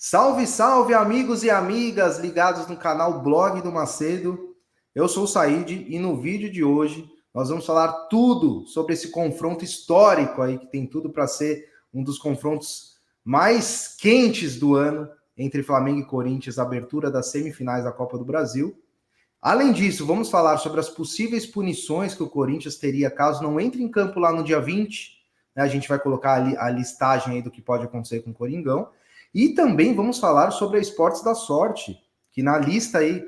Salve, salve, amigos e amigas ligados no canal Blog do Macedo. Eu sou o Said e no vídeo de hoje nós vamos falar tudo sobre esse confronto histórico aí que tem tudo para ser um dos confrontos mais quentes do ano entre Flamengo e Corinthians, a abertura das semifinais da Copa do Brasil. Além disso, vamos falar sobre as possíveis punições que o Corinthians teria caso não entre em campo lá no dia 20. Né? A gente vai colocar ali a listagem aí do que pode acontecer com o Coringão. E também vamos falar sobre a Esportes da Sorte, que na lista aí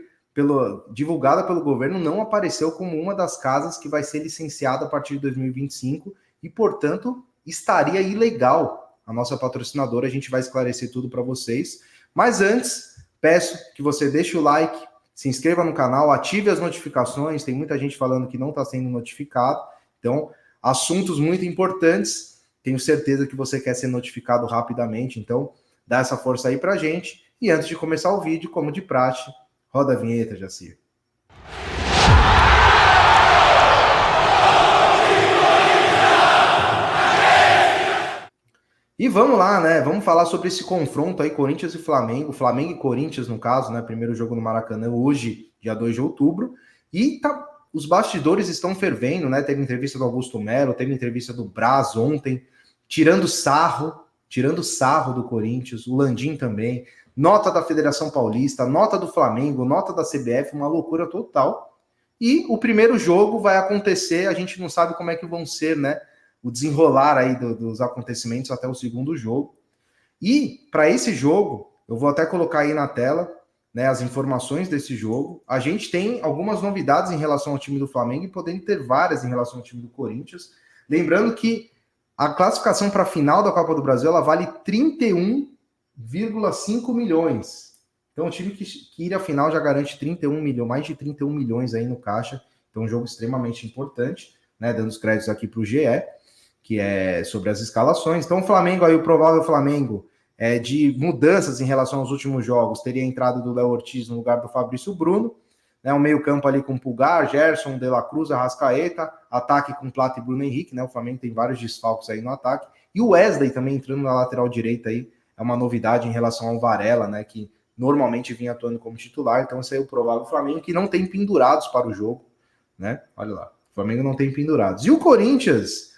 divulgada pelo governo não apareceu como uma das casas que vai ser licenciada a partir de 2025 e, portanto, estaria ilegal. A nossa patrocinadora, a gente vai esclarecer tudo para vocês. Mas antes, peço que você deixe o like, se inscreva no canal, ative as notificações. Tem muita gente falando que não está sendo notificado. Então, assuntos muito importantes. Tenho certeza que você quer ser notificado rapidamente. Então, dá essa força aí pra gente. E antes de começar o vídeo, como de praxe, roda a vinheta, Jacir. E vamos lá, né? Vamos falar sobre esse confronto aí, Corinthians e Flamengo. Flamengo e Corinthians, no caso, né? Primeiro jogo no Maracanã, hoje, dia 2 de outubro. E os bastidores estão fervendo, né? Teve entrevista do Augusto Melo, teve entrevista do Braz ontem, tirando sarro do Corinthians, o Landim também, nota da Federação Paulista, nota do Flamengo, nota da CBF, uma loucura total. E o primeiro jogo vai acontecer, a gente não sabe como é que vão ser, né? O desenrolar aí dos acontecimentos até o segundo jogo. E para esse jogo, eu vou até colocar aí na tela, né, as informações desse jogo. A gente tem algumas novidades em relação ao time do Flamengo e podendo ter várias em relação ao time do Corinthians. Lembrando que a classificação para a final da Copa do Brasil ela vale 31,5 milhões. Então o time que ir à final já garante 31 milhões, mais de 31 milhões aí no caixa. Então um jogo extremamente importante, né, dando os créditos aqui para o GE, que é sobre as escalações. Então o Flamengo aí, o provável Flamengo de mudanças em relação aos últimos jogos, teria a entrada do Léo Ortiz no lugar do Fabrício Bruno, né, um meio campo ali com Pulgar, Gerson, De La Cruz, Arrascaeta, ataque com Plata e Bruno Henrique, né, o Flamengo tem vários desfalques aí no ataque, e o Wesley também entrando na lateral direita aí, é uma novidade em relação ao Varela, né, que normalmente vinha atuando como titular, então esse aí é o provável Flamengo, que não tem pendurados para o jogo, né, olha lá, o Flamengo não tem pendurados. E o Corinthians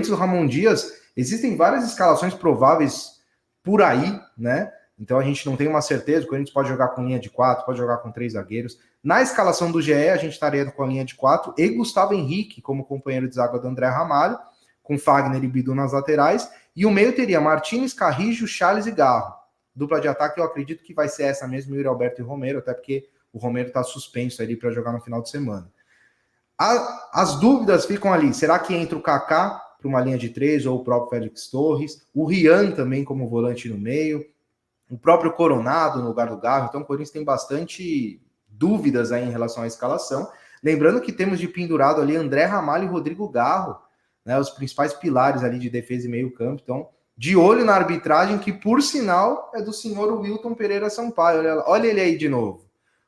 do Ramon Dias, existem várias escalações prováveis por aí, né, então a gente não tem uma certeza, o Corinthians pode jogar com linha de 4, pode jogar com 3 zagueiros. Na escalação do GE, a gente estaria com a linha de 4 e Gustavo Henrique como companheiro de zaga do André Ramalho, com Fagner e Bidu nas laterais. E o meio teria Martins, Carrijo, Charles e Garro. Dupla de ataque, eu acredito que vai ser essa mesmo, Yuri Alberto e Romero, até porque o Romero está suspenso ali para jogar no final de semana. As dúvidas ficam ali. Será que entra o Kaká para uma linha de 3 ou o próprio Félix Torres? O Rian também como volante no meio. O próprio Coronado no lugar do Garro. Então o Corinthians tem bastante dúvidas aí em relação à escalação. Lembrando que temos de pendurado ali André Ramalho e Rodrigo Garro, né, os principais pilares ali de defesa e meio campo. Então, de olho na arbitragem, que por sinal é do senhor Wilton Pereira Sampaio. Olha ele aí de novo.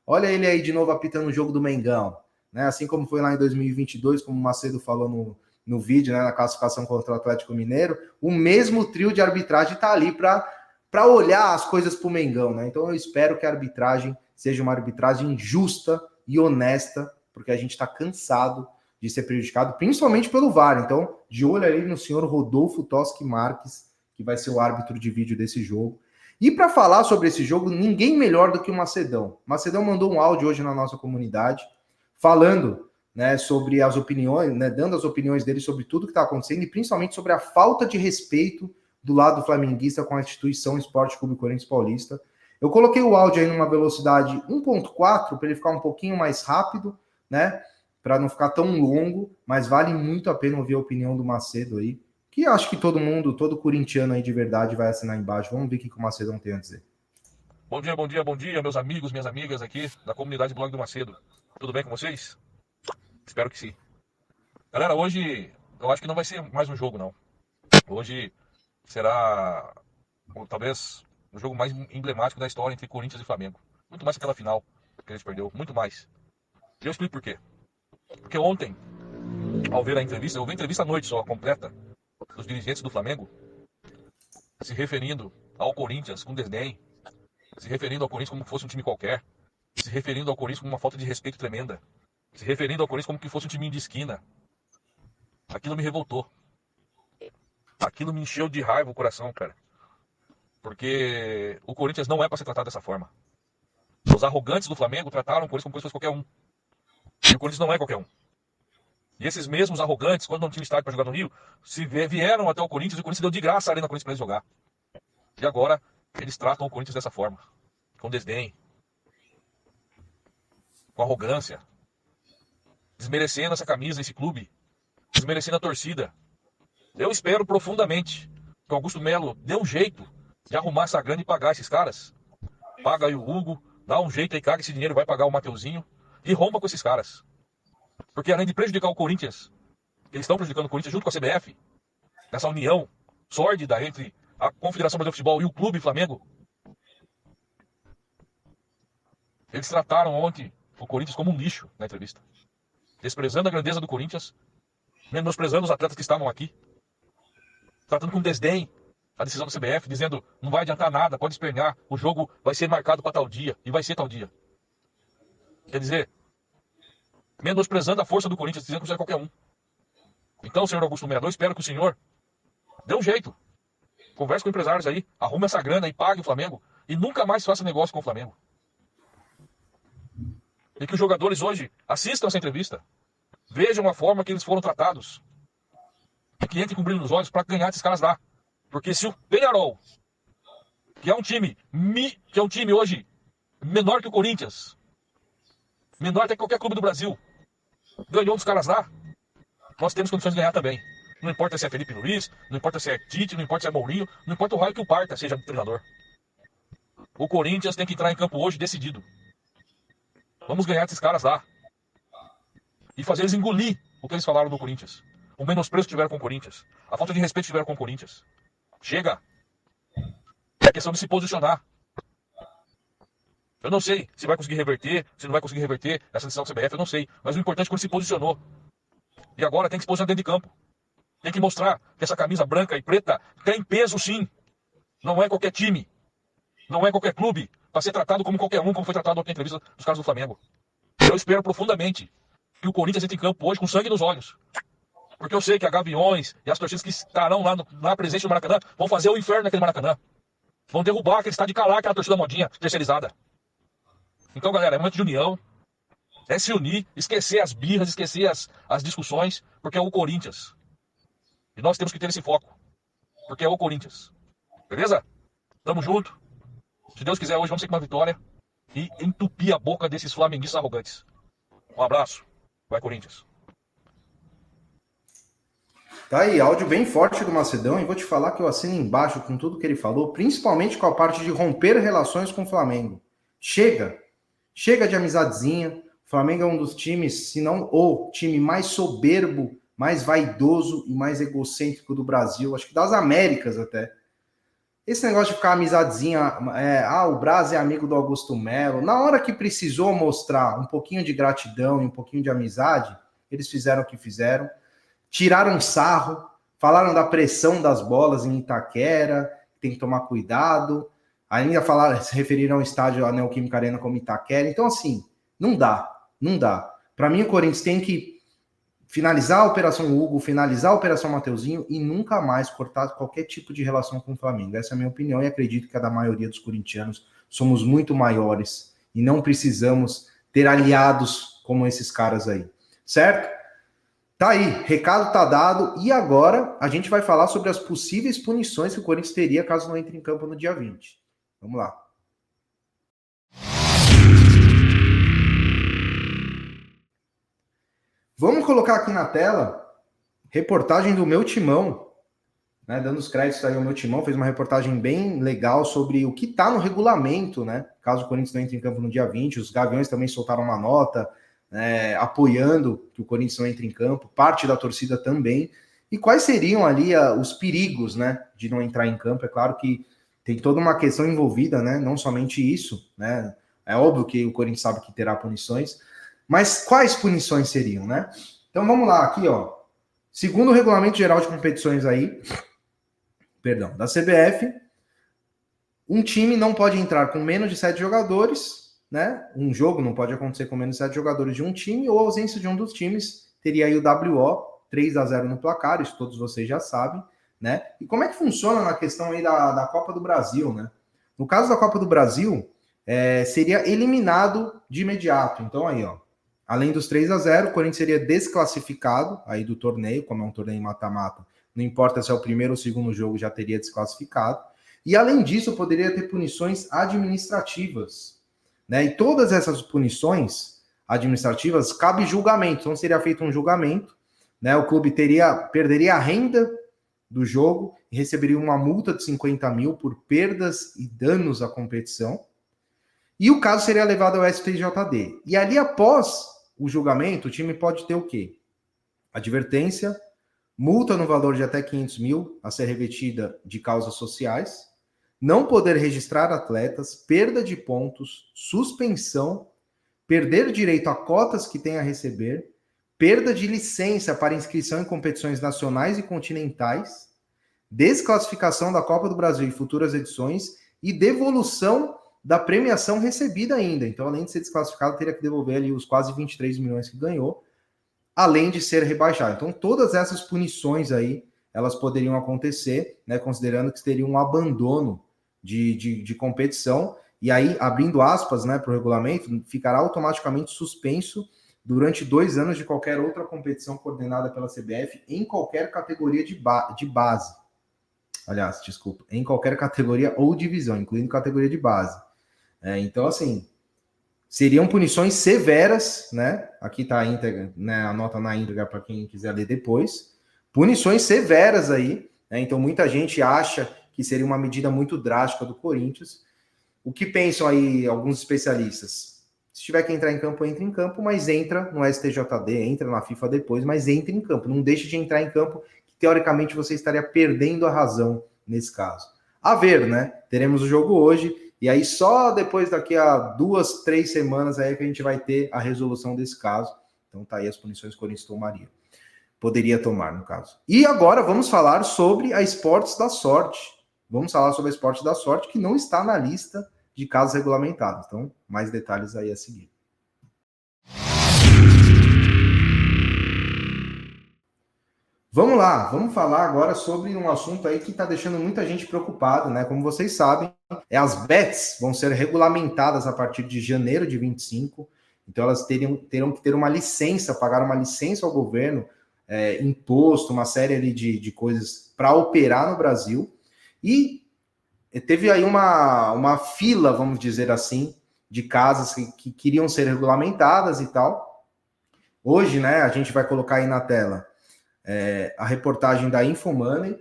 Olha ele aí de novo apitando o jogo do Mengão. Né, assim como foi lá em 2022, como o Macedo falou no vídeo, né, na classificação contra o Atlético Mineiro, o mesmo trio de arbitragem está ali para olhar as coisas para o Mengão, né? Então eu espero que a arbitragem seja uma arbitragem justa e honesta, porque a gente está cansado de ser prejudicado, principalmente pelo VAR. Então, de olho ali no senhor Rodolfo Toschi Marques, que vai ser o árbitro de vídeo desse jogo. E para falar sobre esse jogo, ninguém melhor do que o Macedão. O Macedão mandou um áudio hoje na nossa comunidade, falando, né, sobre as opiniões, né, dando as opiniões dele sobre tudo que está acontecendo e principalmente sobre a falta de respeito do lado flamenguista com a instituição Esporte Clube Corinthians Paulista. Eu coloquei o áudio aí numa velocidade 1.4 para ele ficar um pouquinho mais rápido, né? Para não ficar tão longo, mas vale muito a pena ouvir a opinião do Macedo aí, que acho que todo mundo, todo corintiano aí de verdade vai assinar embaixo. Vamos ver o que o Macedo tem a dizer. Bom dia, bom dia, bom dia, meus amigos, minhas amigas aqui da comunidade Blog do Macedo. Tudo bem com vocês? Espero que sim. Galera, hoje eu acho que não vai ser mais um jogo, não. Hoje será talvez o jogo mais emblemático da história entre Corinthians e Flamengo. Muito mais que aquela final que a gente perdeu, muito mais. E eu explico por quê. Porque ontem, ao ver a entrevista, eu vi a entrevista à noite só, completa, dos dirigentes do Flamengo, se referindo ao Corinthians com desdém, se referindo ao Corinthians como se fosse um time qualquer, se referindo ao Corinthians como uma falta de respeito tremenda, se referindo ao Corinthians como que fosse um time de esquina. Aquilo me revoltou. Aquilo me encheu de raiva o coração, cara. Porque o Corinthians não é para ser tratado dessa forma. Os arrogantes do Flamengo trataram o Corinthians como se fosse qualquer um. E o Corinthians não é qualquer um. E esses mesmos arrogantes, quando não tinha estádio para jogar no Rio, vieram até o Corinthians e o Corinthians deu de graça a Arena Corinthians para eles jogar. E agora eles tratam o Corinthians dessa forma. Com desdém. Com arrogância. Desmerecendo essa camisa, esse clube. Desmerecendo a torcida. Eu espero profundamente que o Augusto Melo dê um jeito de arrumar essa grana e pagar esses caras. Paga aí o Hugo, dá um jeito aí, caga esse dinheiro, vai pagar o Mateuzinho e rompa com esses caras. Porque além de prejudicar o Corinthians, eles estão prejudicando o Corinthians junto com a CBF, nessa união sórdida entre a Confederação Brasileira de Futebol e o Clube Flamengo. Eles trataram ontem o Corinthians como um lixo na entrevista. Desprezando a grandeza do Corinthians, menosprezando os atletas que estavam aqui. Tratando com desdém a decisão da CBF, dizendo não vai adiantar nada, pode espernear, o jogo vai ser marcado para tal dia, e vai ser tal dia. Quer dizer, menosprezando a força do Corinthians, dizendo que você é qualquer um. Então, senhor Augusto Melo, eu espero que o senhor dê um jeito. Converse com empresários aí, arrume essa grana e pague o Flamengo, e nunca mais faça negócio com o Flamengo. E que os jogadores hoje assistam essa entrevista, vejam a forma que eles foram tratados, e que entrem com brilho nos olhos para ganhar esses caras lá. Porque se o Peñarol, que é um time hoje menor que o Corinthians, menor até que qualquer clube do Brasil, ganhou dos caras lá, nós temos condições de ganhar também. Não importa se é Felipe Luiz, não importa se é Tite, não importa se é Mourinho, não importa o raio que o parta seja treinador. O Corinthians tem que entrar em campo hoje decidido. Vamos ganhar desses caras lá. E fazer eles engolir o que eles falaram do Corinthians. O menosprezo que tiveram com o Corinthians. A falta de respeito que tiveram com o Corinthians. Chega. É questão de se posicionar. Eu não sei se vai conseguir reverter, se não vai conseguir reverter essa decisão da CBF, eu não sei. Mas o importante é que ele se posicionou. E agora tem que se posicionar dentro de campo. Tem que mostrar que essa camisa branca e preta tem peso sim. Não é qualquer time. Não é qualquer clube. Para ser tratado como qualquer um, como foi tratado na entrevista dos caras do Flamengo. Eu espero profundamente que o Corinthians entre em campo hoje com sangue nos olhos. Porque eu sei que a Gaviões e as torcidas que estarão lá presentes no Maracanã vão fazer o inferno naquele Maracanã. Vão derrubar aquele estádio de calar, aquela torcida modinha, terceirizada. Então, galera, é momento de união. É se unir, esquecer as birras, esquecer as discussões, porque é o Corinthians. E nós temos que ter esse foco. Porque é o Corinthians. Beleza? Tamo junto. Se Deus quiser, hoje vamos ter uma vitória e entupir a boca desses flamenguistas arrogantes. Um abraço. Vai, Corinthians. Tá aí, áudio bem forte do Macedão, e vou te falar que eu assino embaixo com tudo que ele falou, principalmente com a parte de romper relações com o Flamengo. Chega de amizadezinha. O Flamengo é um dos times, se não o time mais soberbo, mais vaidoso e mais egocêntrico do Brasil, acho que das Américas até. Esse negócio de ficar amizadezinha, o Braz é amigo do Augusto Melo, na hora que precisou mostrar um pouquinho de gratidão e um pouquinho de amizade, eles fizeram o que fizeram. Tiraram sarro, falaram da pressão das bolas em Itaquera, tem que tomar cuidado. Ainda se referiram ao estádio a Neoquímica Arena como Itaquera. Então, assim, não dá. Para mim, o Corinthians tem que finalizar a Operação Hugo, finalizar a Operação Mateuzinho e nunca mais cortar qualquer tipo de relação com o Flamengo. Essa é a minha opinião e acredito que a da maioria dos corintianos. Somos muito maiores e não precisamos ter aliados como esses caras aí. Certo? Tá aí, recado tá dado, e agora a gente vai falar sobre as possíveis punições que o Corinthians teria caso não entre em campo no dia 20. Vamos lá. Vamos colocar aqui na tela reportagem do Meu Timão, né, dando os créditos aí ao Meu Timão, fez uma reportagem bem legal sobre o que tá no regulamento, né, caso o Corinthians não entre em campo no dia 20, os Gaviões também soltaram uma nota, apoiando que o Corinthians não entre em campo, parte da torcida também, e quais seriam ali os perigos, né, de não entrar em campo. É claro que tem toda uma questão envolvida, né, não somente isso, né, é óbvio que o Corinthians sabe que terá punições, mas quais punições seriam, né? Então vamos lá, aqui ó, segundo o Regulamento Geral de Competições aí, da CBF, Um time não pode entrar com menos de 7 jogadores, né? Um jogo não pode acontecer com menos de 7 jogadores de um time, ou a ausência de um dos times teria aí o WO, 3-0 no placar, isso todos vocês já sabem, né? E como é que funciona na questão aí da Copa do Brasil, né? No caso da Copa do Brasil, seria eliminado de imediato. Então aí, ó, além dos 3-0, o Corinthians seria desclassificado aí do torneio, como é um torneio mata-mata, não importa se é o primeiro ou o segundo jogo, já teria desclassificado. E além disso, poderia ter punições administrativas, né? E todas essas punições administrativas cabe julgamento, então seria feito um julgamento, né? O clube perderia a renda do jogo e receberia uma multa de 50 mil por perdas e danos à competição. E o caso seria levado ao STJD. E ali, após o julgamento, o time pode ter o quê? Advertência, multa no valor de até 500 mil a ser revertida de causas sociais, não poder registrar atletas, perda de pontos, suspensão, perder direito a cotas que tem a receber, perda de licença para inscrição em competições nacionais e continentais, desclassificação da Copa do Brasil em futuras edições e devolução da premiação recebida ainda. Então, além de ser desclassificado, teria que devolver ali os quase 23 milhões que ganhou, além de ser rebaixado. Então, todas essas punições aí, elas poderiam acontecer, né, considerando que teria um abandono de competição, e aí, abrindo aspas, né, para o regulamento, ficará automaticamente suspenso durante 2 anos de qualquer outra competição coordenada pela CBF em qualquer categoria de base. Aliás, desculpa, em qualquer categoria ou divisão, incluindo categoria de base. Então, assim, seriam punições severas, né? Aqui está a íntegra, né, a nota na íntegra para quem quiser ler depois. Punições severas aí, né? Então muita gente acha que seria uma medida muito drástica do Corinthians. O que pensam aí alguns especialistas? Se tiver que entrar em campo, entra em campo, mas entra no STJD, entra na FIFA depois, mas entra em campo. Não deixe de entrar em campo, que teoricamente você estaria perdendo a razão nesse caso. A ver, né? Teremos o jogo hoje, e aí só depois daqui a 2, 3 semanas aí que a gente vai ter a resolução desse caso. Então tá aí as punições que o Corinthians tomaria. Poderia tomar, no caso. E agora vamos falar sobre a Esportes da Sorte. Vamos falar sobre a Esportes da Sorte, que não está na lista de casos regulamentados. Então, mais detalhes aí a seguir. Vamos lá, vamos falar agora sobre um assunto aí que está deixando muita gente preocupada, né? Como vocês sabem, as bets vão ser regulamentadas a partir de janeiro de 25, então elas terão que ter uma licença, pagar uma licença ao governo, imposto, uma série ali de coisas para operar no Brasil, e teve aí uma fila, vamos dizer assim, de casas que queriam ser regulamentadas e tal. Hoje, né, a gente vai colocar aí na tela a reportagem da Infomoney,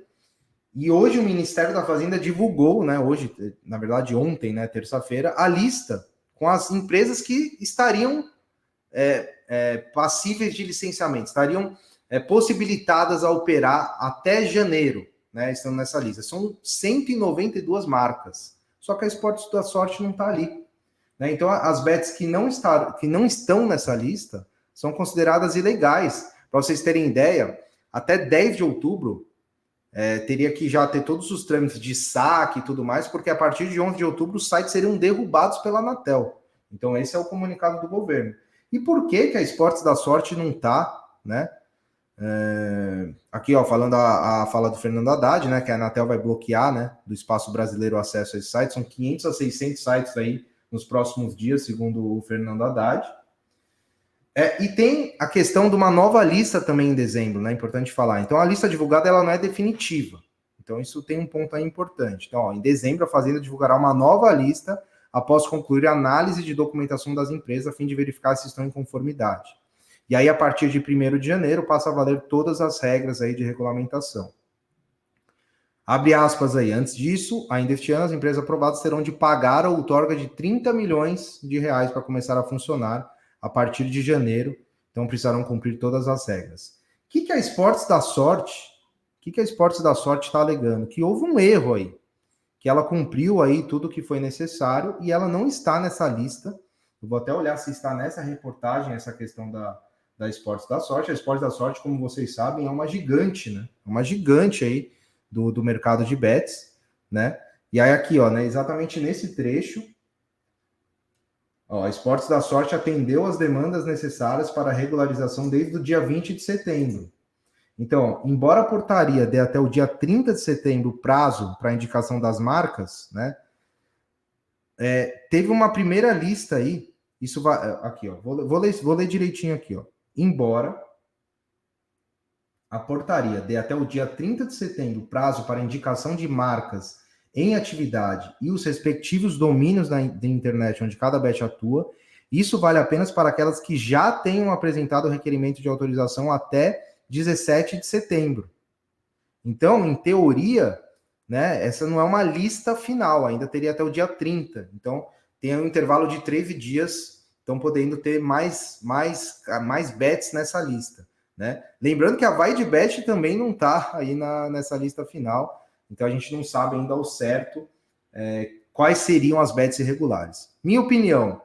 e hoje o Ministério da Fazenda divulgou, né, hoje, na verdade ontem, né, terça-feira, a lista com as empresas que estariam passíveis de licenciamento, estariam possibilitadas a operar até janeiro, né, estão nessa lista. São 192 marcas, só que a Esportes da Sorte não está ali, né? Então as bets que não estão nessa lista são consideradas ilegais. Para vocês terem ideia, até 10 de outubro teria que já ter todos os trâmites de saque e tudo mais, porque a partir de 11 de outubro os sites seriam derrubados pela Anatel. Então esse é o comunicado do governo. E por que a Esportes da Sorte não está, né? Aqui, ó, falando a fala do Fernando Haddad, né, que a Anatel vai bloquear, né, do espaço brasileiro o acesso a esses sites, são 500 a 600 sites aí nos próximos dias, segundo o Fernando Haddad. E tem a questão de uma nova lista também em dezembro, né, importante falar. Então, a lista divulgada, ela não é definitiva. Então, isso tem um ponto aí importante. Então, ó, em dezembro, a Fazenda divulgará uma nova lista após concluir a análise de documentação das empresas, a fim de verificar se estão em conformidade. E aí, a partir de 1º de janeiro, passa a valer todas as regras aí de regulamentação. Abre aspas aí. Antes disso, ainda este ano, as empresas aprovadas terão de pagar a outorga de 30 milhões de reais para começar a funcionar a partir de janeiro. Então, precisarão cumprir todas as regras. O que a Esportes da Sorte, está alegando? Que houve um erro aí. Que ela cumpriu aí tudo o que foi necessário e ela não está nessa lista. Eu vou até olhar se está nessa reportagem, essa questão da Esportes da Sorte. A Esportes da Sorte, como vocês sabem, é uma gigante, né? Uma gigante aí do mercado de bets, né? E aí aqui, ó, né, exatamente nesse trecho, ó, a Esportes da Sorte atendeu as demandas necessárias para a regularização desde o dia 20 de setembro. Então, embora a portaria dê até o dia 30 de setembro prazo para a indicação das marcas, né, teve uma primeira lista aí, isso vai, aqui, ó, vou ler direitinho aqui, ó. Embora a portaria dê até o dia 30 de setembro prazo para indicação de marcas em atividade e os respectivos domínios da internet onde cada bet atua, isso vale apenas para aquelas que já tenham apresentado o requerimento de autorização até 17 de setembro. Então, em teoria, né, essa não é uma lista final, ainda teria até o dia 30. Então, tem um intervalo de 13 dias, estão podendo ter mais bets nessa lista. Né? Lembrando que a Vai de Bet também não está aí nessa lista final, então a gente não sabe ainda ao certo quais seriam as bets irregulares. Minha opinião,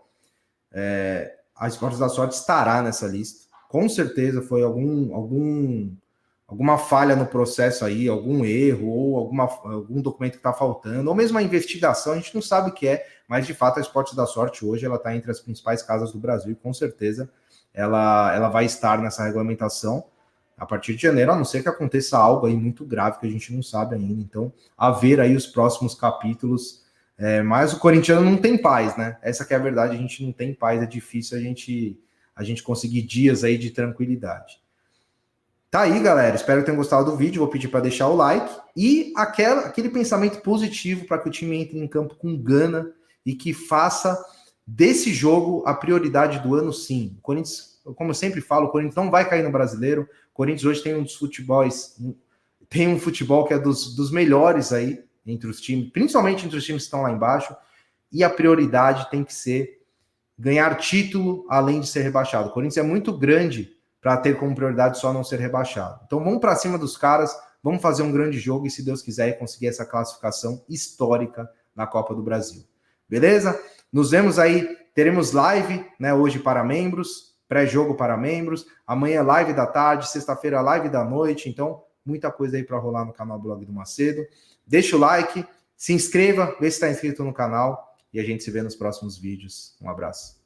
a Esportes da Sorte estará nessa lista. Com certeza foi alguma falha no processo aí, algum erro, ou algum documento que está faltando, ou mesmo a investigação, a gente não sabe o que é, mas de fato a Esportes da Sorte hoje ela está entre as principais casas do Brasil, e com certeza ela vai estar nessa regulamentação a partir de janeiro, a não ser que aconteça algo aí muito grave que a gente não sabe ainda. Então, a ver aí os próximos capítulos. Mas o corintiano não tem paz, né? Essa que é a verdade, a gente não tem paz, é difícil a gente conseguir dias aí de tranquilidade. Tá aí, galera. Espero que tenham gostado do vídeo. Vou pedir para deixar o like e aquele pensamento positivo para que o time entre em campo com gana e que faça desse jogo a prioridade do ano, sim. O Corinthians, como eu sempre falo, o Corinthians não vai cair no Brasileiro. O Corinthians hoje tem um futebol que é dos melhores aí entre os times, principalmente entre os times que estão lá embaixo. E a prioridade tem que ser ganhar título além de ser rebaixado. O Corinthians é muito grande para ter como prioridade só não ser rebaixado. Então vamos para cima dos caras, vamos fazer um grande jogo e, se Deus quiser, conseguir essa classificação histórica na Copa do Brasil. Beleza? Nos vemos aí, teremos live, né, hoje para membros, pré-jogo para membros, amanhã live da tarde, sexta-feira live da noite, então muita coisa aí para rolar no canal Blog do Macedo. Deixa o like, se inscreva, vê se está inscrito no canal e a gente se vê nos próximos vídeos. Um abraço.